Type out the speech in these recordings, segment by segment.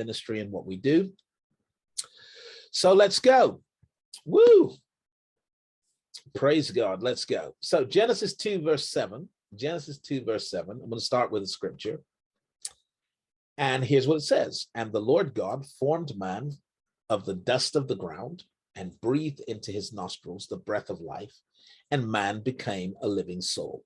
ministry and what we do. So let's go. Woo! Praise God. Let's go. So Genesis 2, verse 7. Genesis 2, verse 7. I'm going to start with the scripture. And here's what it says. And the Lord God formed man of the dust of the ground and breathed into his nostrils the breath of life, and man became a living soul.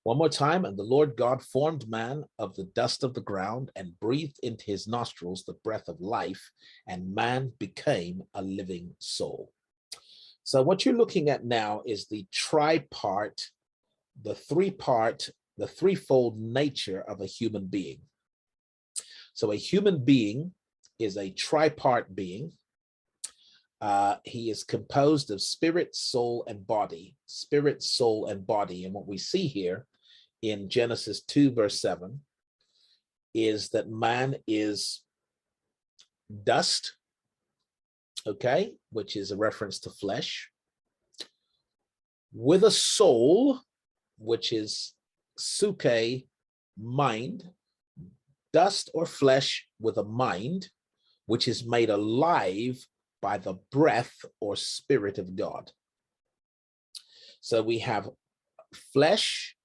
One more time. And the Lord God formed man of the dust of the ground and breathed into his nostrils the breath of life, and man became a living soul. So what you're looking at now is the tripart, the threefold nature of a human being. So a human being is a tripart being. He is composed of spirit, soul, and body. Spirit, soul, and body. And what we see here in Genesis 2, verse 7, is that man is dust, okay, which is a reference to flesh, with a soul, which is suke, mind, dust or flesh with a mind, which is made alive by the breath or spirit of God. So we have flesh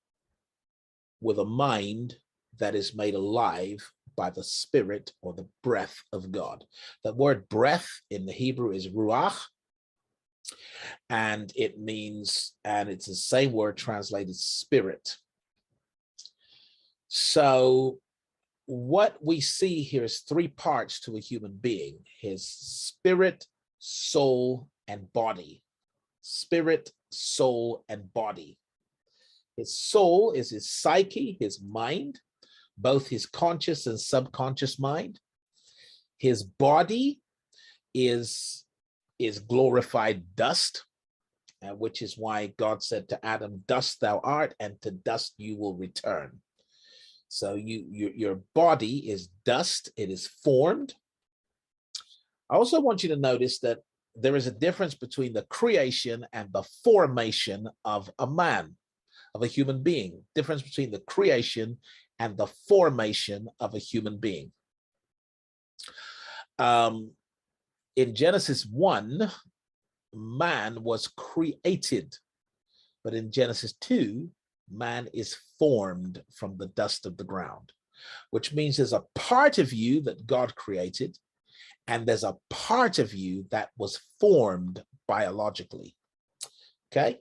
with a mind that is made alive by the spirit or the breath of God. The word breath in the Hebrew is ruach, and it means, and it's the same word translated spirit. So what we see here is three parts to a human being: his spirit, soul, and body. Spirit, soul, and body. His soul is his psyche, his mind, both his conscious and subconscious mind. His body is glorified dust, which is why God said to Adam, "Dust thou art, and to dust you will return." So your body is dust, it is formed. I also want you to notice that there is a difference between the creation and the formation of a man, of a human being. Difference between the creation and the formation of a human being. In Genesis 1, man was created, but in Genesis 2, man is formed from the dust of the ground, which means there's a part of you that God created, and there's a part of you that was formed biologically. Okay?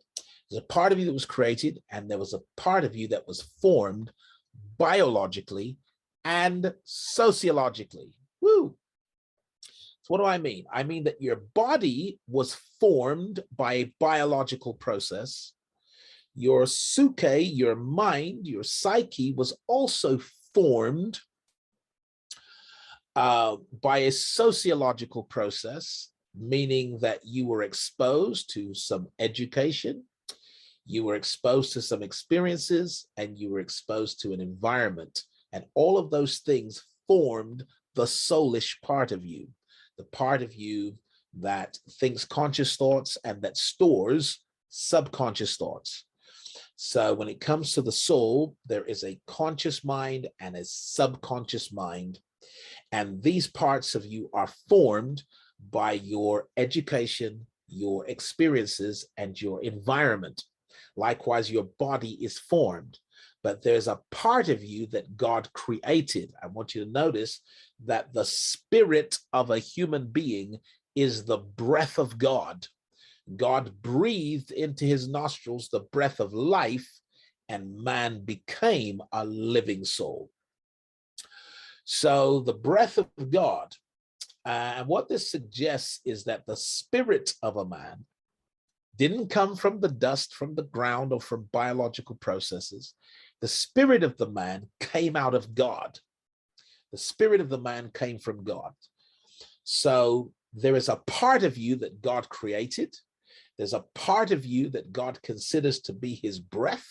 There's a part of you that was created, and there was a part of you that was formed biologically and sociologically. Woo! So what do I mean? I mean that your body was formed by a biological process. Your suke, your mind, your psyche was also formed by a sociological process, meaning that you were exposed to some education, you were exposed to some experiences, and you were exposed to an environment. And all of those things formed the soulish part of you, the part of you that thinks conscious thoughts and that stores subconscious thoughts. So when it comes to the soul, there is a conscious mind and a subconscious mind. And these parts of you are formed by your education, your experiences, and your environment. Likewise, your body is formed, but there's a part of you that God created. I want you to notice that the spirit of a human being is the breath of God. God breathed into his nostrils the breath of life, and man became a living soul. So the breath of God, and what this suggests is that the spirit of a man didn't come from the dust, from the ground, or from biological processes. The spirit of the man came out of God. The spirit of the man came from God. So there is a part of you that God created. There's a part of you that God considers to be his breath.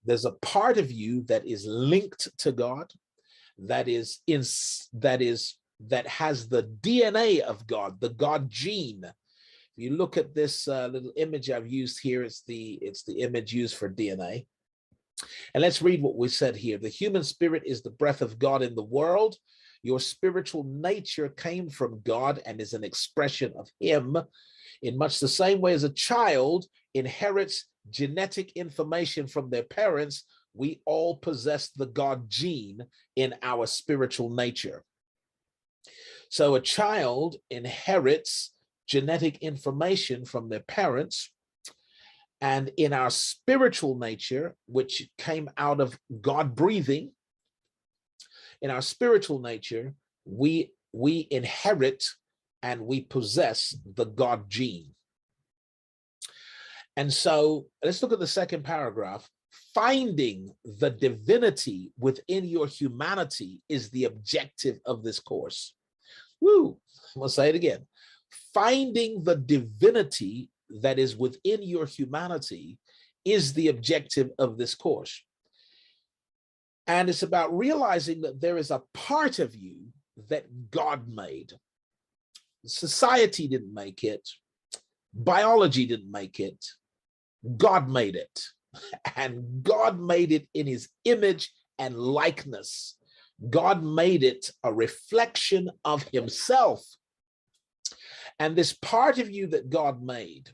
There's a part of you that is linked to God, that has the DNA of God, the God gene. If you look at this little image I've used here, it's the image used for DNA. And let's read what we said here. The human spirit is the breath of God in the world. Your spiritual nature came from God and is an expression of him in much the same way as a child inherits genetic information from their parents. We all possess the God gene in our spiritual nature. So a child inherits genetic information from their parents, and in our spiritual nature, which came out of God breathing, in our spiritual nature, we inherit and we possess the God gene. And so let's look at the second paragraph. Finding the divinity within your humanity is the objective of this course. Woo, I'm gonna say it again. Finding the divinity that is within your humanity is the objective of this course. And it's about realizing that there is a part of you that God made. Society didn't make it. Biology didn't make it. God made it. And God made it in his image and likeness. God made it a reflection of himself. And this part of you that God made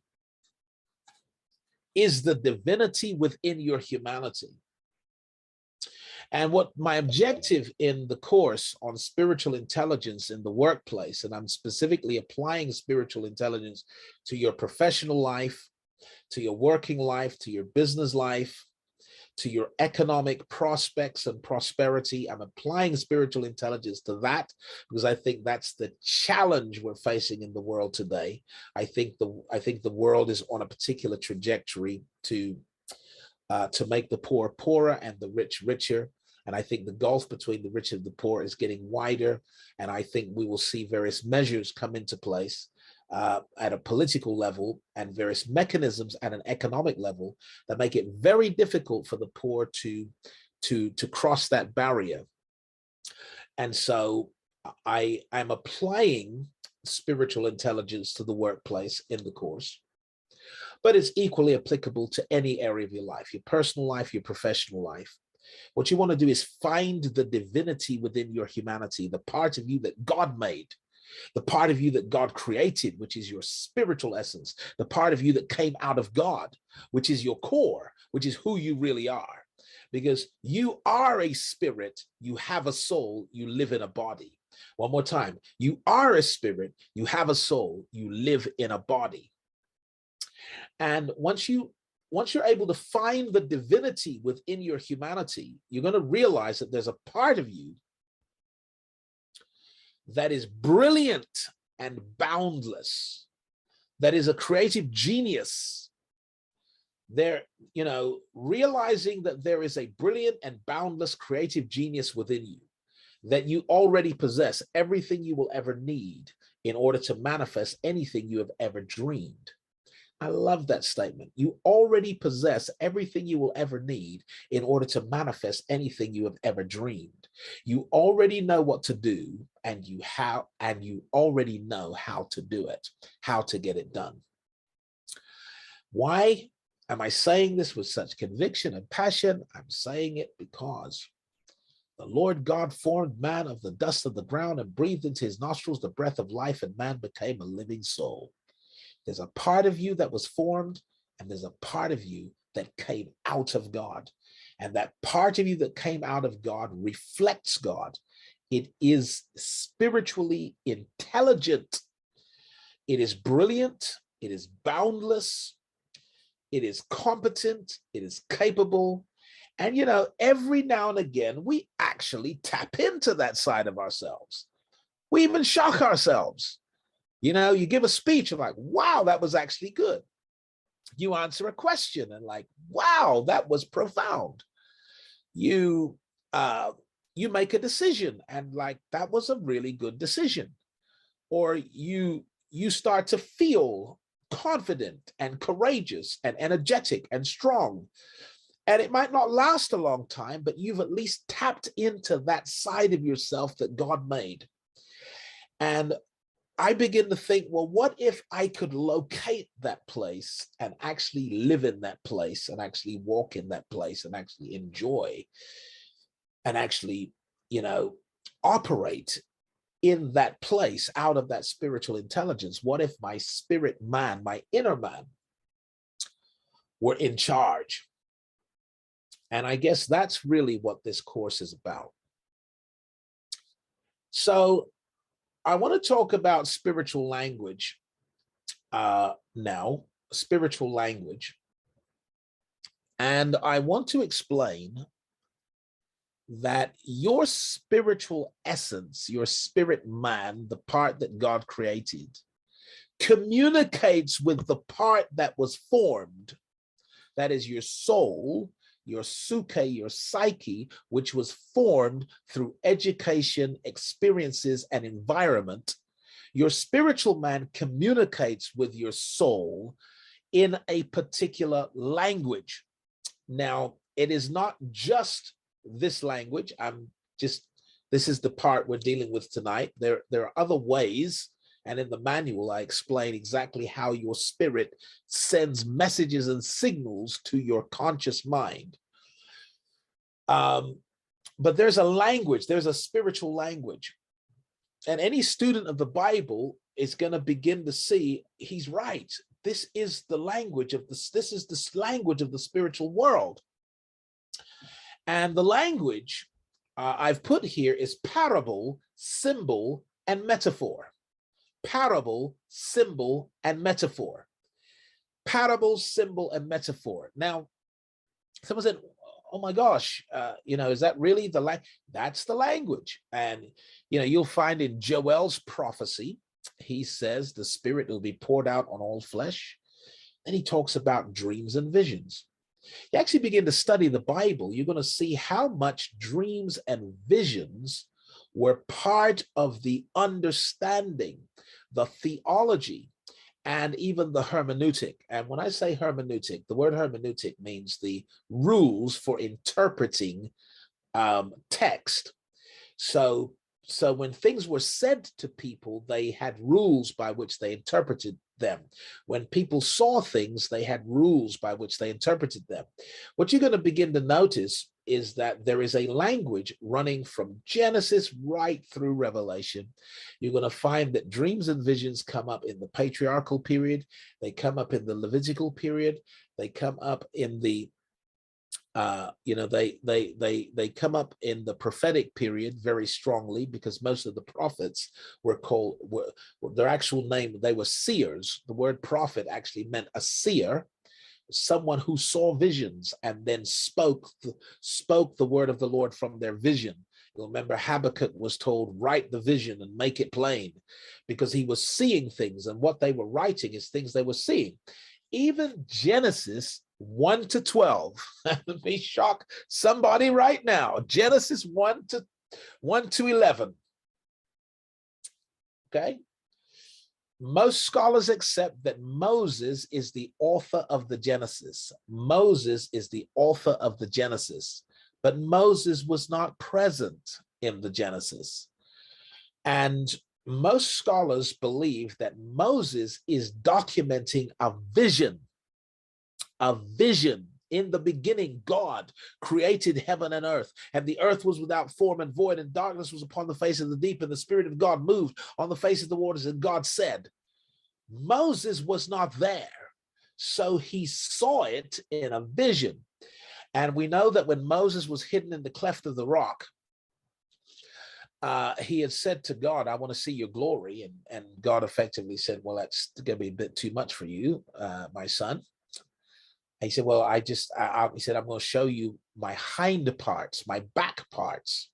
is the divinity within your humanity. And what my objective in the course on spiritual intelligence in the workplace, and I'm specifically applying spiritual intelligence to your professional life, to your working life, to your business life, to your economic prospects and prosperity. I'm applying spiritual intelligence to that because I think that's the challenge we're facing in the world today. I think the world is on a particular trajectory to make the poor poorer and the rich richer. And I think the gulf between the rich and the poor is getting wider. And I think we will see various measures come into place at a political level and various mechanisms at an economic level that make it very difficult for the poor to cross that barrier. And so I am applying spiritual intelligence to the workplace in the course, but it's equally applicable to any area of your life, your personal life, your professional life. What you want to do is find the divinity within your humanity, the part of you that God made, the part of you that God created, which is your spiritual essence, the part of you that came out of God, which is your core, which is who you really are. Because you are a spirit, you have a soul, you live in a body. One more time, you are a spirit, you have a soul, you live in a body. And once you're able to find the divinity within your humanity, you're going to realize that there's a part of you that is brilliant and boundless, that is a creative genius. There, realizing that there is a brilliant and boundless creative genius within you, that you already possess everything you will ever need in order to manifest anything you have ever dreamed. I love that statement. You already possess everything you will ever need in order to manifest anything you have ever dreamed. You already know what to do, and you already know how to do it, how to get it done. Why am I saying this with such conviction and passion? I'm saying it because the Lord God formed man of the dust of the ground and breathed into his nostrils the breath of life, and man became a living soul. There's a part of you that was formed, and there's a part of you that came out of God. And that part of you that came out of God reflects God. It is spiritually intelligent. It is brilliant. It is boundless. It is competent. It is capable. And, every now and again, we actually tap into that side of ourselves. We even shock ourselves. You give a speech and like, wow, that was actually good. You answer a question and like, wow, that was profound. You make a decision and like, that was a really good decision. Or you start to feel confident and courageous and energetic and strong. And it might not last a long time, but you've at least tapped into that side of yourself that God made. And I begin to think, well, what if I could locate that place and actually live in that place and actually walk in that place and actually enjoy and actually, operate in that place out of that spiritual intelligence? What if my spirit man, my inner man, were in charge? And I guess that's really what this course is about. So I want to talk about spiritual language now, spiritual language. And I want to explain that your spiritual essence, your spirit man, the part that God created, communicates with the part that was formed, that is your soul, your suke, your psyche, which was formed through education, experiences, and environment. Your spiritual man communicates with your soul in a particular language. Now, it is not just this language. This is the part we're dealing with tonight. There are other ways, and in the manual, I explain exactly how your spirit sends messages and signals to your conscious mind. But there's a language, there's a spiritual language. And any student of the Bible is going to begin to see he's right. This is the language of this is the language of the spiritual world. And the language I've put here is parable, symbol, and metaphor. Parable, symbol, and metaphor. Parable, symbol, and metaphor. Now, someone said, oh my gosh, is that really the language? That's the language. And, you'll find in Joel's prophecy, he says the Spirit will be poured out on all flesh. Then he talks about dreams and visions. You actually begin to study the Bible, you're going to see how much dreams and visions were part of the understanding, the theology, and even the hermeneutic. And when I say hermeneutic, the word hermeneutic means the rules for interpreting text. So when things were said to people, they had rules by which they interpreted them. When people saw things, they had rules by which they interpreted them. What you're going to begin to notice is that there is a language running from Genesis right through Revelation. You're going to find that dreams and visions come up in the patriarchal period. They come up in the Levitical period. They come up in the they come up in the prophetic period very strongly, because most of the prophets were their actual name, they were seers. The word prophet actually meant a seer, someone who saw visions and then spoke the word of the Lord from their vision. You'll remember Habakkuk was told, write the vision and make it plain, because he was seeing things, and what they were writing is things they were seeing. Even Genesis 1 to 12, let me shock somebody right now. Genesis 1 to 11. Okay. Most scholars accept that Moses is the author of the Genesis. Moses is the author of the Genesis, but Moses was not present in the Genesis. And most scholars believe that Moses is documenting a vision. A vision. In the beginning, God created heaven and the earth was without form and void, and darkness was upon the face of the deep, and the Spirit of God moved on the face of the waters, and God said. Moses was not there, so he saw it in a vision. And we know that when Moses was hidden in the cleft of the rock, he had said to God, I want to see your glory. And God effectively said, well, that's going to be a bit too much for you, my son. He said, well, he said, I'm going to show you my hind parts, my back parts.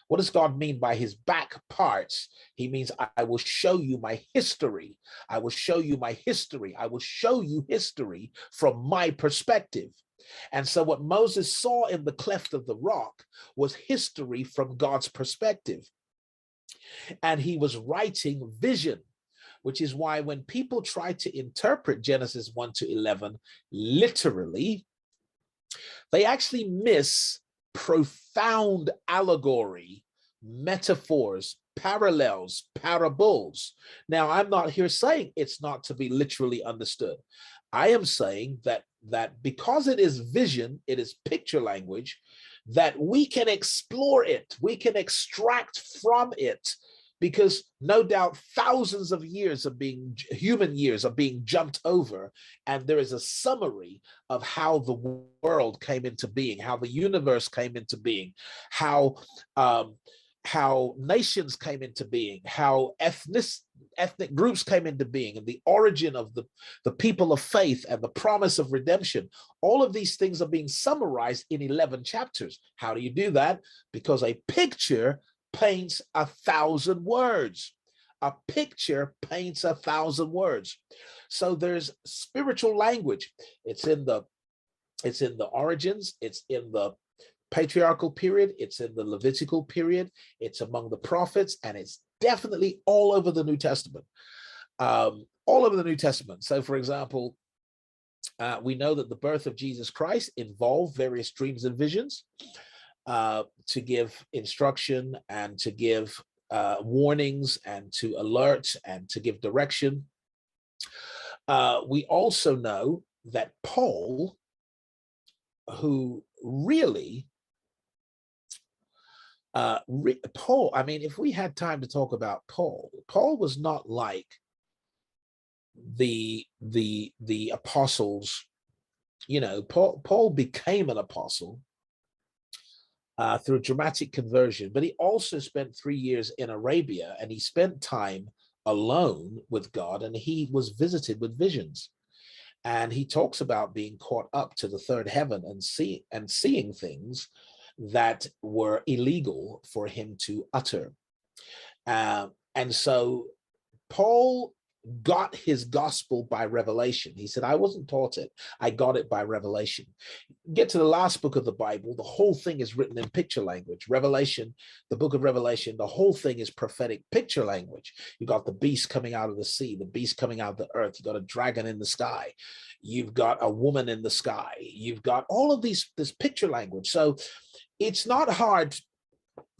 What does God mean by his back parts? He means, I will show you my history. I will show you my history. I will show you history from my perspective. And so what Moses saw in the cleft of the rock was history from God's perspective. And he was writing vision, which is why when people try to interpret Genesis 1 to 11 literally, they actually miss profound allegory, metaphors, parallels, parables. Now, I'm not here saying it's not to be literally understood. I am saying that because it is vision, it is picture language, that we can explore it, we can extract from it, because no doubt thousands of years of human years are being jumped over, and there is a summary of how the world came into being, how the universe came into being, how nations came into being, how ethnic groups came into being, and the origin of the people of faith and the promise of redemption. All of these things are being summarized in 11 chapters. How do you do that? Because a picture paints 1,000 words. A picture paints 1,000 words. So there's spiritual language. It's in the origins, it's in the patriarchal period, it's in the Levitical period, it's among the prophets, and it's definitely all over the New Testament. All over the New Testament. So, for example, we know that the birth of Jesus Christ involved various dreams and visions to give instruction and to give warnings and to alert and to give direction. We also know that Paul, who really Paul, I mean, if we had time to talk about Paul was not like the apostles. You know, Paul became an apostle through dramatic conversion, but he also spent 3 years in Arabia, and he spent time alone with God, and he was visited with visions. And he talks about being caught up to the third heaven and seeing things that were illegal for him to utter. And so Paul got his gospel by revelation. He said, I wasn't taught it. I got it by revelation. Get to the last book of the Bible, the whole thing is written in picture language. Revelation, the book of Revelation, the whole thing is prophetic picture language. You got the beast coming out of the sea, the beast coming out of the earth. You got a dragon in the sky. You've got a woman in the sky. You've got all of this picture language. So it's not hard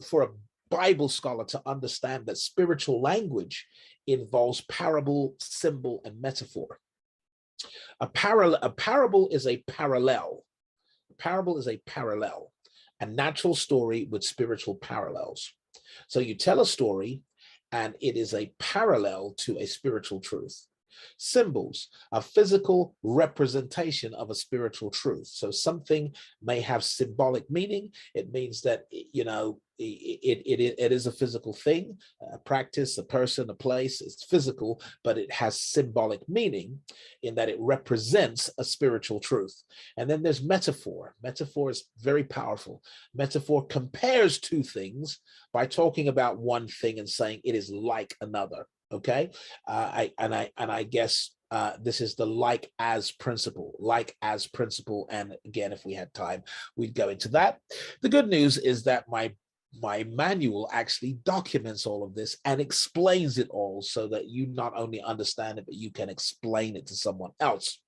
for a Bible scholar to understand that spiritual language involves parable, symbol, and metaphor. A parable is a parallel. A parable is a parallel, a natural story with spiritual parallels. So you tell a story, and it is a parallel to a spiritual truth. Symbols, a physical representation of a spiritual truth. So something may have symbolic meaning. It means that, you know, it is a physical thing, a practice, a person, a place. It's physical, but it has symbolic meaning in that it represents a spiritual truth. And then there's metaphor. Metaphor is very powerful. Metaphor compares two things by talking about one thing and saying it is like another. Okay, I guess this is the like as principle, and again, if we had time, we'd go into that. The good news is that my manual actually documents all of this and explains it all, so that you not only understand it, but you can explain it to someone else.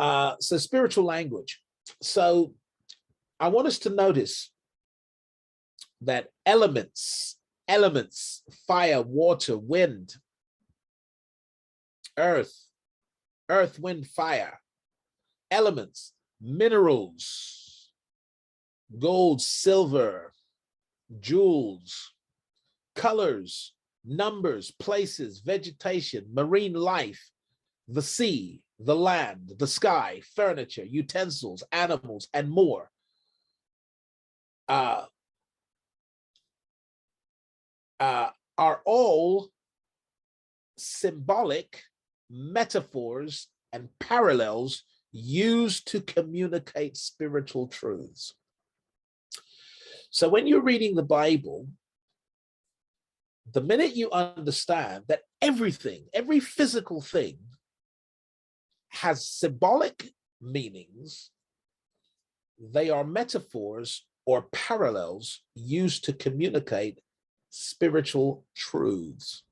So spiritual language. So I want us to notice that elements, fire, water, wind, earth, wind, fire, elements, minerals, gold, silver, jewels, colors, numbers, places, vegetation, marine life, the sea, the land, the sky, furniture, utensils, animals, and more. Are all symbolic metaphors and parallels used to communicate spiritual truths. So when you're reading the Bible, the minute you understand that everything, every physical thing has symbolic meanings, they are metaphors or parallels used to communicate spiritual truths.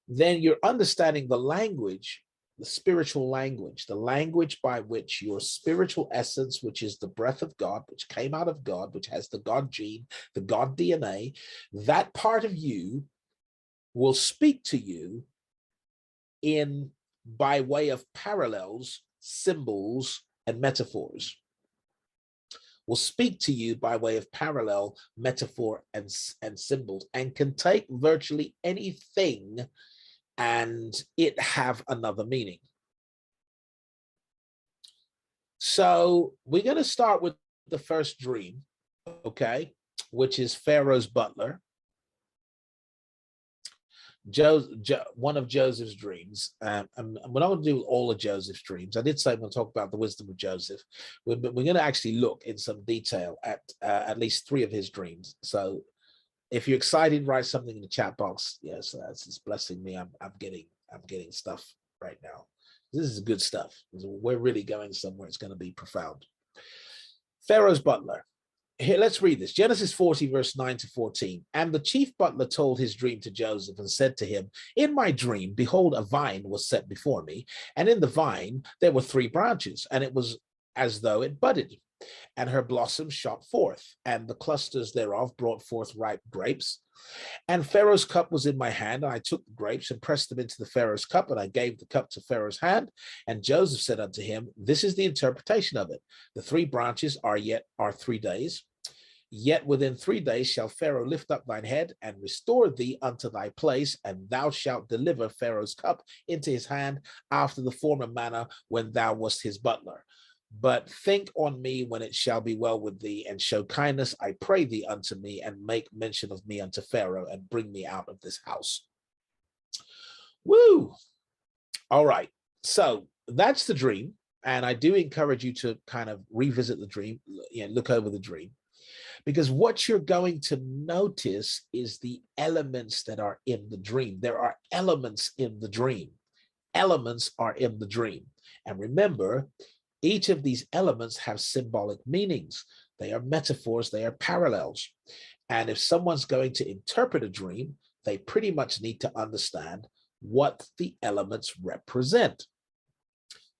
Then you're understanding the language, the spiritual language, the language by which your spiritual essence, which is the breath of God, which came out of God, which has the God gene, the God DNA, that part of you will speak to you by way of parallels, symbols, and metaphors. will speak to you by way of parallel metaphor and symbols, and can take virtually anything and it have another meaning. So we're going to start with the first dream, okay, which is Pharaoh's butler. One of Joseph's dreams. And we're not going to do all of Joseph's dreams. I did say we'll talk about the wisdom of Joseph. We're going to actually look in some detail at least 3 of his dreams. So if you're excited, write something in the chat box. Yes, that's blessing me. I'm getting stuff right now. This is good stuff. We're really going somewhere. It's going to be profound. Pharaoh's butler. Here, let's read this. Genesis 40, verse 9 to 14. And the chief butler told his dream to Joseph and said to him, in my dream, behold, a vine was set before me, and in the vine there were 3 branches, and it was as though it budded, and her blossoms shot forth, and the clusters thereof brought forth ripe grapes. And Pharaoh's cup was in my hand, and I took the grapes and pressed them into the Pharaoh's cup, and I gave the cup to Pharaoh's hand. And Joseph said unto him, this is the interpretation of it. The 3 branches are 3 days. Yet within 3 days shall Pharaoh lift up thine head and restore thee unto thy place, and thou shalt deliver Pharaoh's cup into his hand after the former manner when thou wast his butler. But think on me when it shall be well with thee, and show kindness, I pray thee, unto me, and make mention of me unto Pharaoh, and bring me out of this house. Woo! All right, so that's the dream, and I do encourage you to kind of revisit the dream, look over the dream. Because what you're going to notice is the elements that are in the dream. There are elements in the dream. Elements are in the dream. And remember, each of these elements have symbolic meanings. They are metaphors, they are parallels. And if someone's going to interpret a dream, they pretty much need to understand what the elements represent.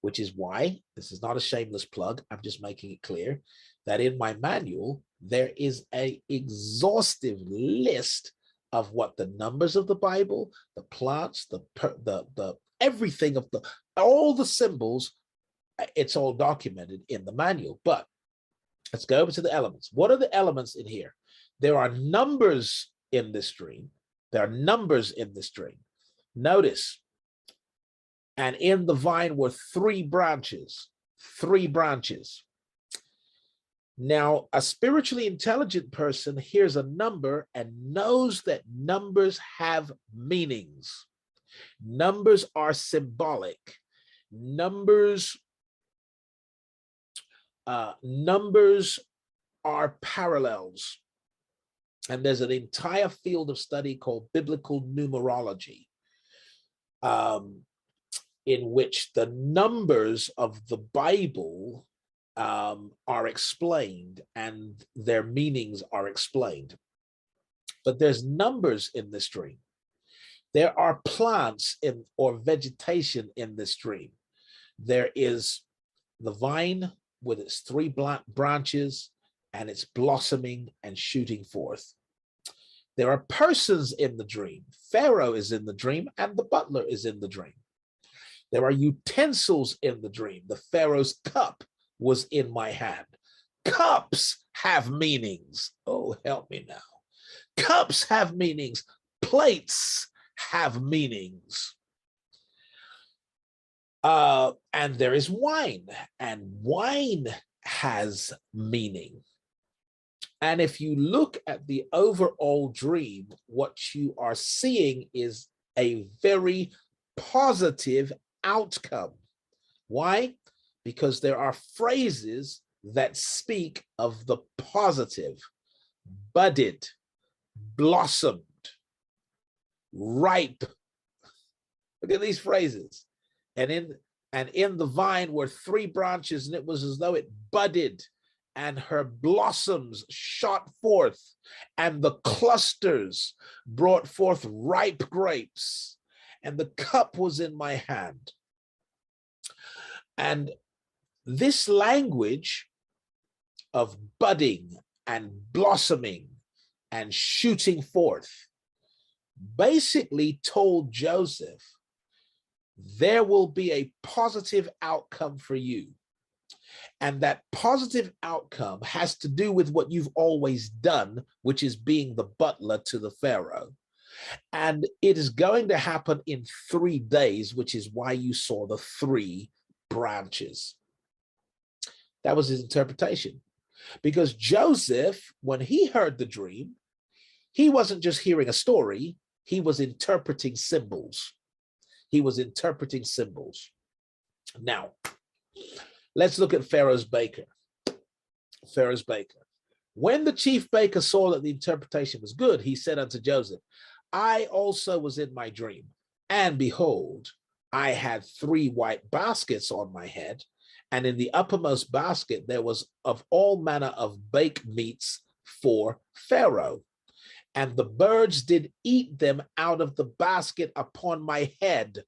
Which is why, this is not a shameless plug, I'm just making it clear, that in my manual, there is an exhaustive list of what the numbers of the Bible, the plants, the everything of all the symbols, it's all documented in the manual. But let's go over to the elements. What are the elements in here? There are numbers in this dream. There are numbers in this dream. Notice, and in the vine were 3 branches, 3 branches. Now, a spiritually intelligent person hears a number and knows that numbers have meanings. Numbers are symbolic. Numbers are parallels. And there's an entire field of study called biblical numerology, in which the numbers of the Bible are explained and their meanings are explained. But there's numbers in this dream. There are plants or vegetation in this dream. There is the vine with its 3 branches, and it's blossoming and shooting forth. There are persons in the dream. Pharaoh is in the dream, and the butler is in the dream. There are utensils in the dream. The Pharaoh's cup was in my hand. Cups have meanings. Oh, help me now. Cups have meanings. Plates have meanings. And there is wine, and wine has meaning. And if you look at the overall dream, what you are seeing is a very positive outcome. Why? Because there are phrases that speak of the positive: budded, blossomed, ripe. Look at these phrases. And in the vine were 3 branches, and it was as though it budded, and her blossoms shot forth, and the clusters brought forth ripe grapes, and the cup was in my hand. And this language of budding and blossoming and shooting forth basically told Joseph, there will be a positive outcome for you. And that positive outcome has to do with what you've always done, which is being the butler to the Pharaoh. And it is going to happen in 3 days, which is why you saw the 3 branches. That was his interpretation. Because Joseph, when he heard the dream, he wasn't just hearing a story, he was interpreting symbols. He was interpreting symbols. Now, let's look at Pharaoh's baker. Pharaoh's baker. When the chief baker saw that the interpretation was good, he said unto Joseph, I also was in my dream, and behold, I had 3 white baskets on my head, and in the uppermost basket there was of all manner of baked meats for Pharaoh. And the birds did eat them out of the basket upon my head.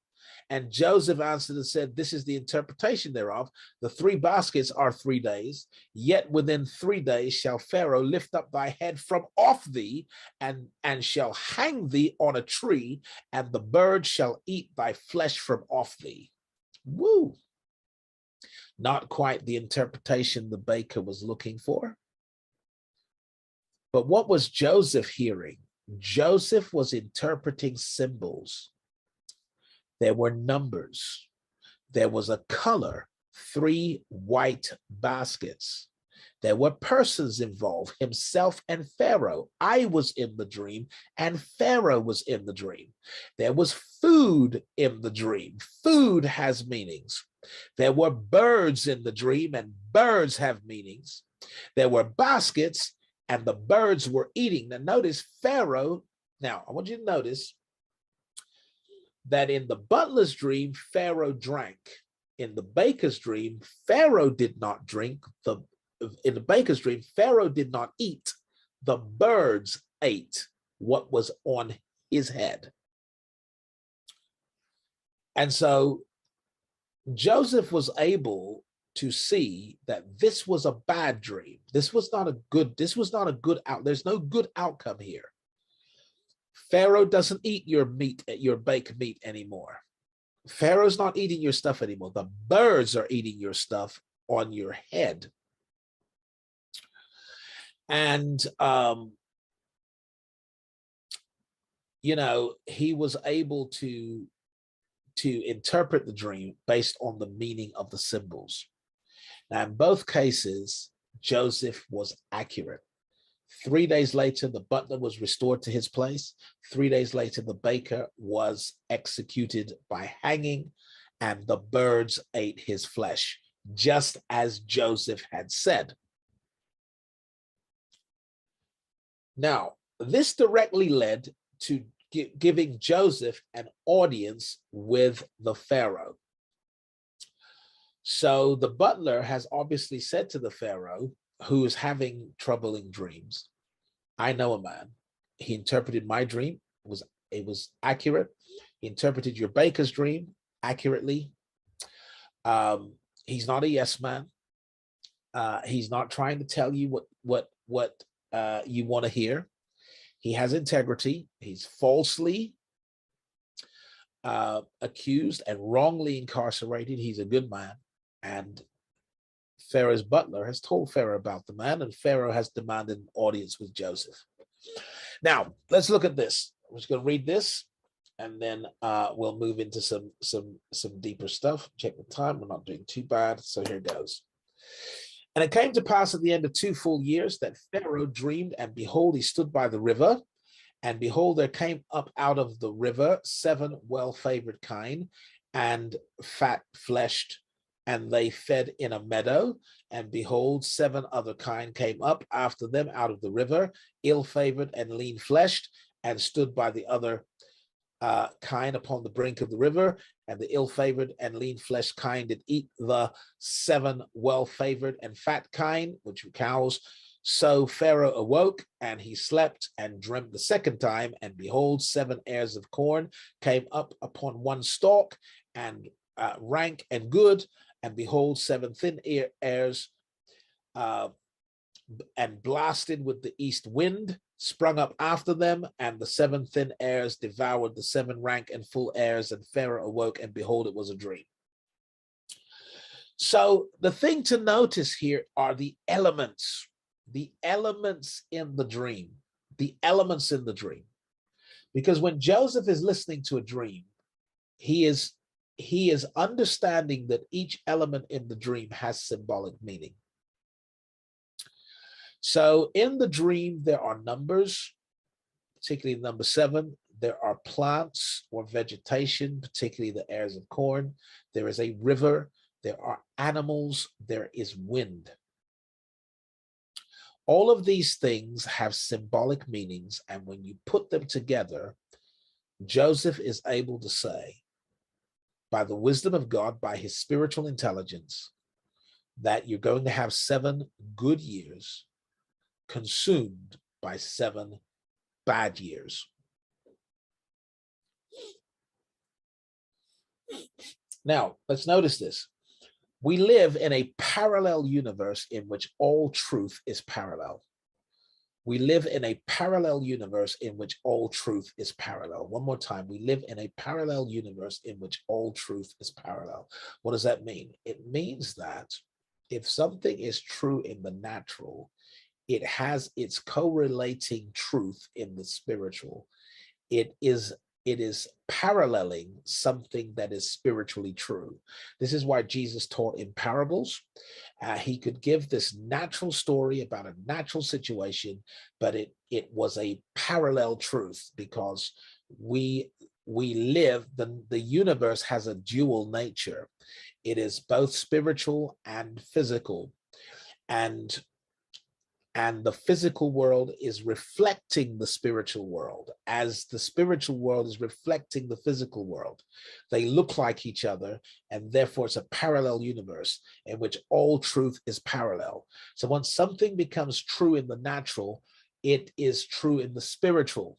And Joseph answered and said, this is the interpretation thereof. The 3 baskets are 3 days, yet within 3 days shall Pharaoh lift up thy head from off thee, and shall hang thee on a tree, and the birds shall eat thy flesh from off thee. Woo! Not quite the interpretation the baker was looking for. But what was Joseph hearing? Joseph was interpreting symbols. There were numbers. There was a color, 3 white baskets. There were persons involved, himself and Pharaoh. I was in the dream and Pharaoh was in the dream. There was food in the dream. Food has meanings. There were birds in the dream and birds have meanings. There were baskets and the birds were eating. Now notice Pharaoh. Now I want you to notice that in the butler's dream, Pharaoh drank. In the baker's dream, Pharaoh did not drink. In the baker's dream, Pharaoh did not eat. The birds ate what was on his head. And so Joseph was able to see that this was a bad dream. This was not a good there's no good outcome here. Pharaoh doesn't eat your meat, your baked meat anymore. Pharaoh's not eating your stuff anymore. The birds are eating your stuff on your head. And, you know, he was able to interpret the dream based on the meaning of the symbols. Now, in both cases, Joseph was accurate. 3 days later, the butler was restored to his place. 3 days later, the baker was executed by hanging, and the birds ate his flesh, just as Joseph had said. Now, this directly led to giving Joseph an audience with the Pharaoh. So the butler has obviously said to the Pharaoh, who is having troubling dreams, I know a man. He interpreted my dream. It was accurate. He interpreted your baker's dream accurately. He's not a yes man. He's not trying to tell you what you want to hear. He has integrity. He's falsely accused and wrongly incarcerated. He's a good man. And Pharaoh's butler has told Pharaoh about the man, and Pharaoh has demanded an audience with Joseph. Now, let's look at this. I'm just going to read this, and then we'll move into some deeper stuff. Check the time. We're not doing too bad. So here goes. And it came to pass at the end of 2 full years that Pharaoh dreamed, and behold, he stood by the river. And behold, there came up out of the river 7 well-favored kine, and fat-fleshed, and they fed in a meadow. And behold, 7 other kine came up after them out of the river, ill-favored and lean-fleshed, and stood by the other kine upon the brink of the river. And the ill-favored and lean-fleshed kine did eat the 7 well-favored and fat kine, which were cows. So Pharaoh awoke, and he slept and dreamt the second time, and behold, 7 ears of corn came up upon one stalk, and rank and good. And behold, 7 thin ears and blasted with the east wind sprung up after them, and the 7 thin ears devoured the 7 rank and full ears. And Pharaoh awoke, and behold, it was a dream. So the thing to notice here are the elements in the dream, the elements in the dream. Because when Joseph is listening to a dream, he is understanding that each element in the dream has symbolic meaning. So in the dream, there are numbers, particularly number 7. There are plants or vegetation, particularly the ears of corn. There is a river. There are animals. There is wind. All of these things have symbolic meanings, and when you put them together, Joseph is able to say, by the wisdom of God, by his spiritual intelligence, that you're going to have 7 good years consumed by 7 bad years. Now, let's notice this. We live in a parallel universe in which all truth is parallel. We live in a parallel universe in which all truth is parallel. One more time. We live in a parallel universe in which all truth is parallel. What does that mean? It means that if something is true in the natural, it has its correlating truth in the spiritual. It is paralleling something that is spiritually true. This is why Jesus taught in parables. He could give this natural story about a natural situation, but it was a parallel truth, because we live, the universe has a dual nature. It is both spiritual and physical, and the physical world is reflecting the spiritual world, as the spiritual world is reflecting the physical world. They look like each other, and therefore it's a parallel universe in which all truth is parallel. So once something becomes true in the natural, it is true in the spiritual.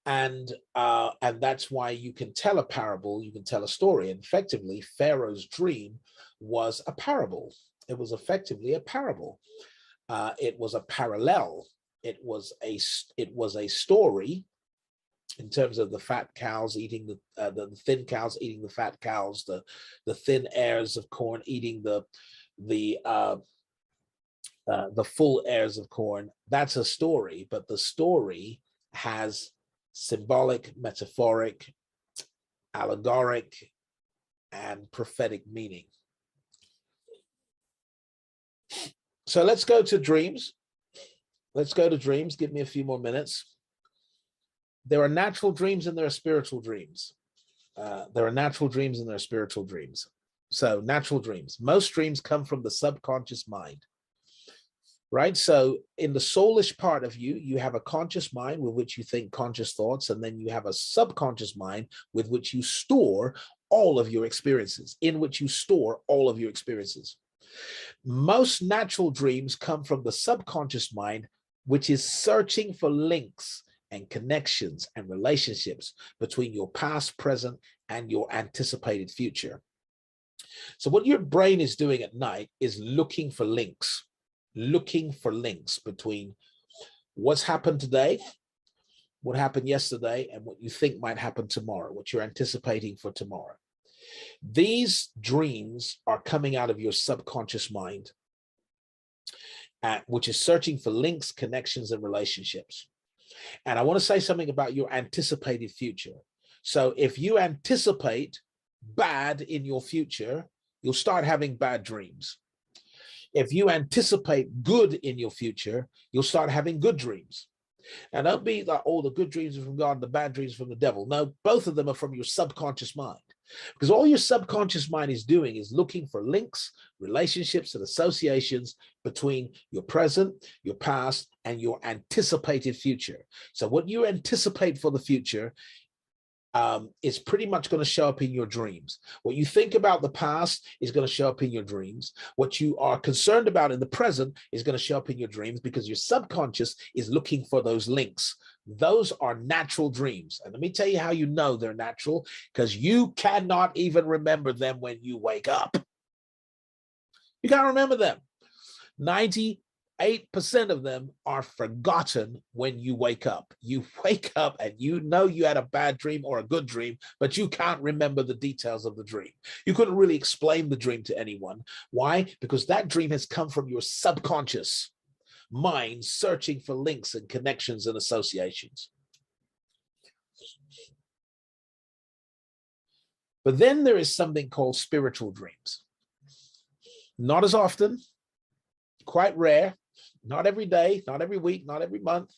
And that's why you can tell a parable, you can tell a story. And effectively, Pharaoh's dream was a parable. It was effectively a parable. It was a parallel. It was a story in terms of the fat cows eating the thin cows eating the fat cows, the thin ears of corn eating the full ears of corn. That's a story, but the story has symbolic, metaphoric, allegoric, and prophetic meaning. So let's go to dreams. Let's go to dreams. Give me a few more minutes. There are natural dreams and there are spiritual dreams. There are natural dreams and there are spiritual dreams. So natural dreams. Most dreams come from the subconscious mind, right? So in the soulish part of you, you have a conscious mind with which you think conscious thoughts, and then you have a subconscious mind with which you store all of your experiences, in which you store all of your experiences. Most natural dreams come from the subconscious mind, which is searching for links and connections and relationships between your past, present, and your anticipated future. So what your brain is doing at night is looking for links between what's happened today, what happened yesterday, and what you think might happen tomorrow, what you're anticipating for tomorrow. These dreams are coming out of your subconscious mind, which is searching for links, connections, and relationships. And I want to say something about your anticipated future. So if you anticipate bad in your future, you'll start having bad dreams. If you anticipate good in your future, you'll start having good dreams. Now, don't be like, oh, the good dreams are from God, the bad dreams are from the devil. No, both of them are from your subconscious mind. Because all your subconscious mind is doing is looking for links, relationships, and associations between your present, your past, and your anticipated future. So what you anticipate for the future is pretty much going to show up in your dreams. What you think about the past is going to show up in your dreams. What you are concerned about in the present is going to show up in your dreams, because your subconscious is looking for those links. Those are natural dreams. And let me tell you how you know they're natural, because you cannot even remember them when you wake up. You can't remember them. 90 8% of them are forgotten when you wake up. You wake up and you know you had a bad dream or a good dream, but you can't remember the details of the dream. You couldn't really explain the dream to anyone. Why? Because that dream has come from your subconscious mind searching for links and connections and associations. But then there is something called spiritual dreams. Not as often, quite rare, not every day, not every week, not every month.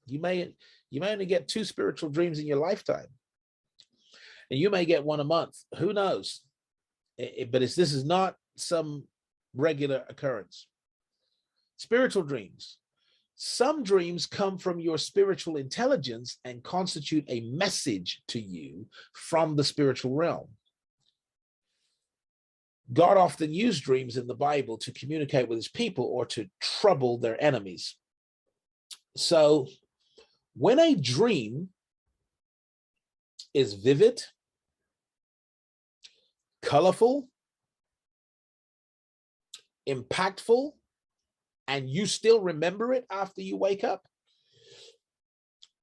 You may only get 2 spiritual dreams in your lifetime. And you may get 1 a month. Who knows? But this is not some regular occurrence. Spiritual dreams. Some dreams come from your spiritual intelligence and constitute a message to you from the spiritual realm. God often used dreams in the Bible to communicate with his people or to trouble their enemies. So when a dream is vivid, colorful, impactful, and you still remember it after you wake up,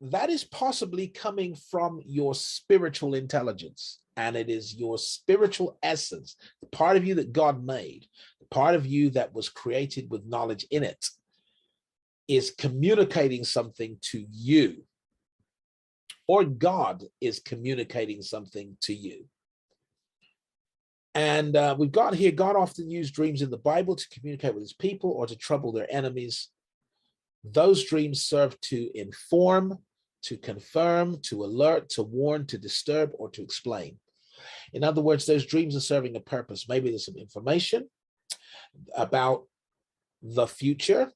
that is possibly coming from your spiritual intelligence. And it is your spiritual essence, the part of you that God made, the part of you that was created with knowledge in it, is communicating something to you, or God is communicating something to you. And we've got here, God often used dreams in the Bible to communicate with his people or to trouble their enemies. Those dreams serve to inform, to confirm, to alert, to warn, to disturb, or to explain. In other words, those dreams are serving a purpose. Maybe there's some information about the future.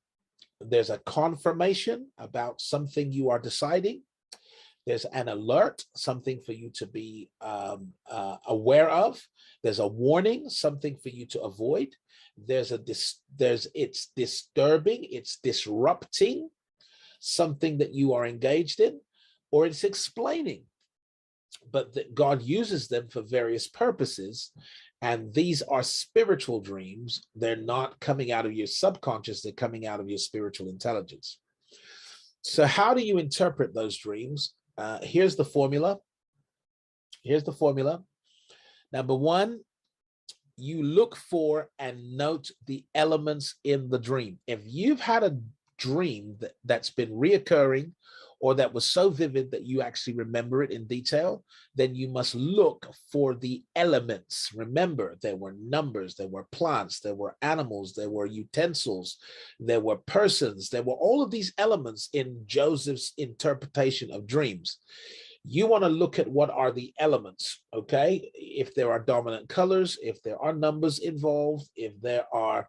There's a confirmation about something you are deciding. There's an alert, something for you to be aware of. There's a warning, something for you to avoid. It's disturbing, it's disrupting something that you are engaged in, or it's explaining. But that God uses them for various purposes. And these are spiritual dreams. They're not coming out of your subconscious, they're coming out of your spiritual intelligence. So how do you interpret those dreams? Here's the formula. Here's the formula. Number 1, you look for and note the elements in the dream. If you've had a dream that's been reoccurring, or that was so vivid that you actually remember it in detail, then you must look for the elements. Remember, there were numbers, there were plants, there were animals, there were utensils, there were persons, there were all of these elements in Joseph's interpretation of dreams. You want to look at what are the elements, okay? If there are dominant colors, if there are numbers involved, if there are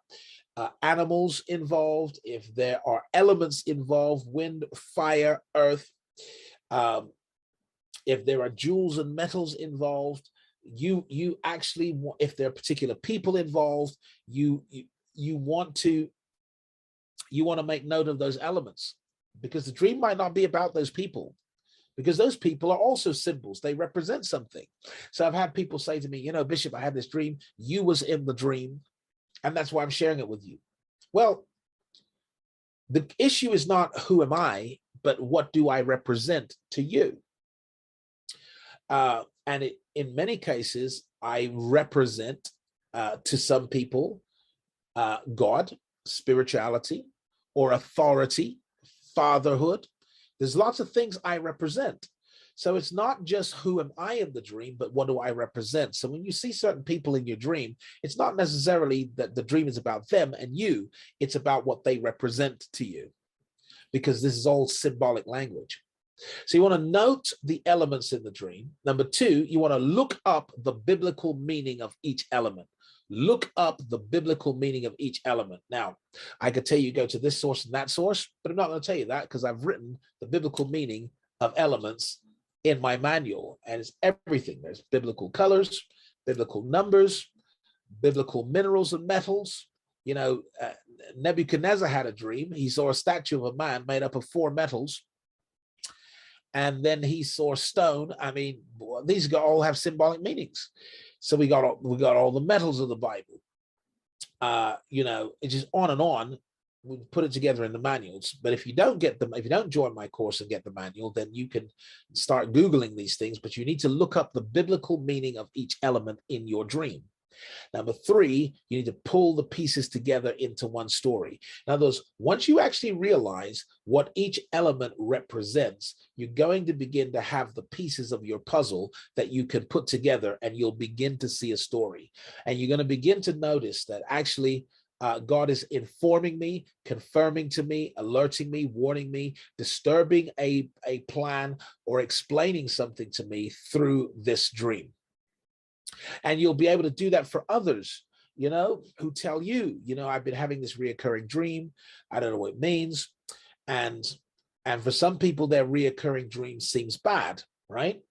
animals involved, if there are elements involved, wind, fire, earth, if there are jewels and metals involved, you actually want, if there are particular people involved, you want to make note of those elements, because the dream might not be about those people, because those people are also symbols. They represent something. So I've had people say to me, you know, Bishop, I had this dream. You was in the dream, and that's why I'm sharing it with you. Well, the issue is not who am I, but what do I represent to you? In many cases, I represent to some people God, spirituality, or authority, fatherhood. There's lots of things I represent. So it's not just who am I in the dream, but what do I represent? So when you see certain people in your dream, it's not necessarily that the dream is about them and you, it's about what they represent to you, because this is all symbolic language. So you want to note the elements in the dream. Number 2, you want to look up the biblical meaning of each element. Look up the biblical meaning of each element. Now, I could tell you go to this source and that source, but I'm not going to tell you that, because I've written the biblical meaning of elements in my manual, and it's everything. There's biblical colors, biblical numbers, biblical minerals and metals. You know, Nebuchadnezzar had a dream. He saw a statue of a man made up of 4 metals. And then he saw stone. I mean, these all have symbolic meanings. So we got all the metals of the Bible. You know, it's just on and on. we put it together in the manuals. But if you don't get them, if you don't join my course and get the manual, then you can start Googling these things, but you need to look up the biblical meaning of each element in your dream. Number three, you need to pull the pieces together into one story. In other words, once you actually realize what each element represents, you're going to begin to have the pieces of your puzzle that you can put together, and you'll begin to see a story. And you're going to begin to notice that actually God is informing me, confirming to me, alerting me, warning me, disturbing a plan, or explaining something to me through this dream. And you'll be able to do that for others, you know, who tell you, you know, I've been having this reoccurring dream. I don't know what it means. And for some people, their reoccurring dream seems bad, right?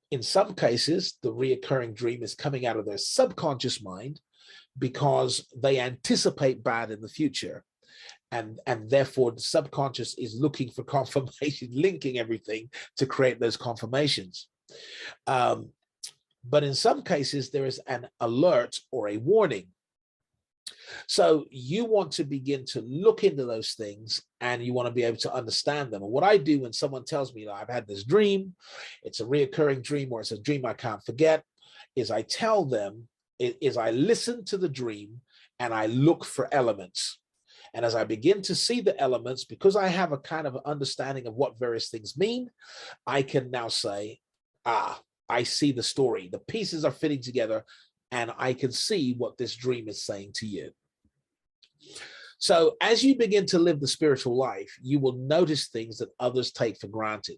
In some cases, the reoccurring dream is coming out of their subconscious mind because they anticipate bad in the future. And therefore, the subconscious is looking for confirmation, linking everything to create those confirmations. But in some cases, there is an alert or a warning. So you want to begin to look into those things, and you want to be able to understand them. And what I do when someone tells me that I've had this dream, it's a reoccurring dream, or it's a dream I can't forget, is I tell them, is I listen to the dream and I look for elements. And as I begin to see the elements, because I have a kind of understanding of what various things mean, I can now say, I see the story. The pieces are fitting together, and I can see what this dream is saying to you. So as you begin to live the spiritual life, you will notice things that others take for granted.